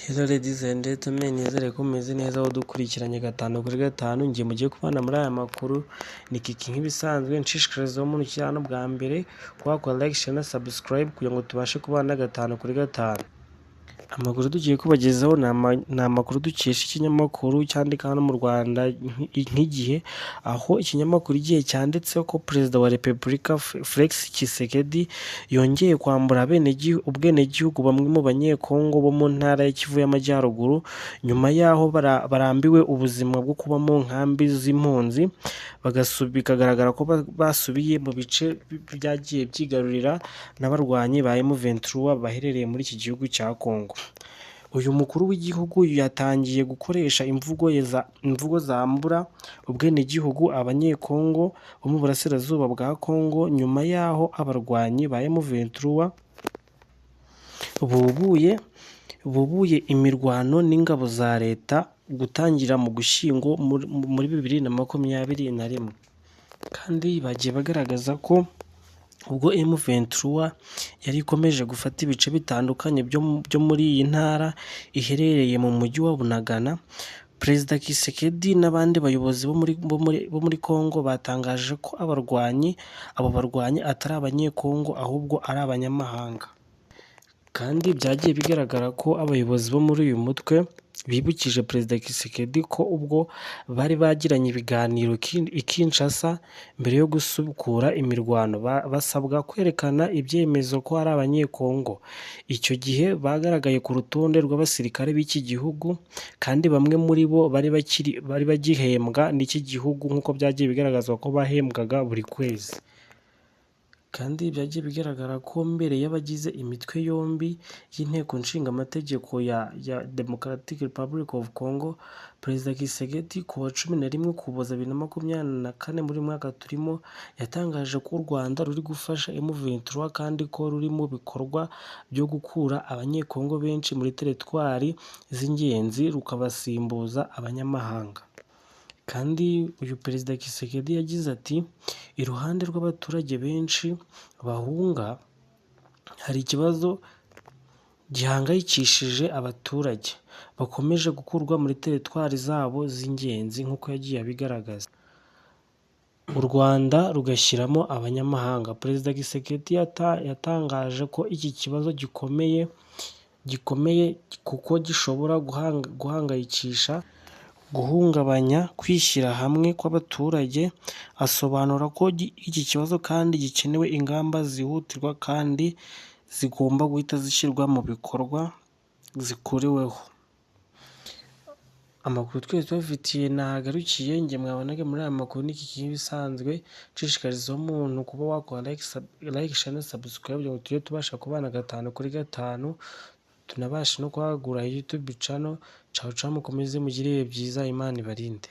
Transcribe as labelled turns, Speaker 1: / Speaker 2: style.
Speaker 1: Hello ladies and gentlemen, nizere ko mumeze neza aho dukurikiranye gatanu kuri gatanu. Ngiye mugiye kubana muri aya makuru ni kiki nk'ibisanzwe, nshishikariza wo muntu cyane bwa mbere kuba like, share na subscribe kugira ngo tubashe kubana gatanu kuri gatanu. Amakuru tugiye kubagezaho ni amakuru dukesha ikinyamakuru cyandika hano mu Rwanda nk'igihe, aho ikinyamakuru igihe cyanditseho ko Perezida wa Repubulika Felix Tshisekedi yongeye kwambura ubwenegihugu bamwe mu banyekongo bo mu ntara ya Kivu y'Amajyaruguru, nyuma y'aho barambiwe ubuzima bwo kuba mu nkambi z'impunzi, bikagaragara ko basubiye mu bice byagiye byigarurira n'abarwanyi ba M23 baherereye muri iki gihugu cya Kongo. Uyu mukuru w'igihugu yatangiye gukoresha imvugo zambura ubwenegihugu abanyekongo bo mu burasirazuba bwa Kongo, nyuma y'aho abarwanyi ba M23 bubuye imirwano n'ingabo za leta gutangira mu Gushyingo muri 2021, kandi bagiye bagaragaza ko ubwo M23 yari ikomeje gufata ibice bitandukanye byo muri iyi ntara iherereye mu mujyi wa Bunagana, Perezida Tshisekedi n'abandi bayobozi bo muri Kongo batangaje ko abo barwanyi atari abanyekongo ahubwo ari abanyamahanga. Kandi byagiye bigaragara ko abayobozi bo muri uyu mutwe bibukije Perezida Tshisekedi ko ubwo bari bagiranye ibiganiro i Kinshasa mbere yo gusubukura imirwano, basabwa kwerekana ibyemezo ko ari abanyekongo. Icyo gihe bagaragaye ku rutonde rw'abasirikare b'iki gihugu, kandi bamwe muri bo bari bagihembwa n'iki gihugu nk'uko byagiye bigaragazwa ko bahembwaga buri kwezi. Kandi byagiye bigaragara ko mbere y'abagize imitwe yombi y'inteko nshinga amategeko ya Democratic Republic of Congo, Perezida Tshisekedi ku wa 11 Ukuboza 2024 muri mwaka turimo yatangaje ko u Rwanda ruri gufasha M23 kandi ko ruri mu bikorwa byo gukura abanyekongo benshi muri teritwari z'ingenzi rukabasimbuza abanyamahanga. Kandi uyu Perezida Tshisekedi yagize ati, iruhande rw'abaturage benshi bahunga hari ikibazo gihangayikishije abaturage bakomeje gukurwa muri teritwari zabo z'ingenzi nk'uko yagiye abigaragaza, u Rwanda rugashyiramo abanyamahanga. Perezida Tshisekedi yatangaje ko iki kibazo gikomeye kuko gishobora guhungabanya kwishyira hamwe kw'abaturage. Asobanura ko iki kibazo kandi gikenewe ingamba zihutirwa kandi zigomba guhita zishyirwa mu bikorwa zikoreweho. Amakuru twese tubafitiye nahagarukiye, njye mwabonaga muri aya makuru n'iki nk'ibisanzwe, nshishikariza umuntu kuba wakora like, share na subscribe kugira ngo tujye tubasha kubana gatanu kuri gatanu, tunabashe no kwagura YouTube channel. Ciao ciao, mukomeze mugire ibihe byiza, Imana ibarinde.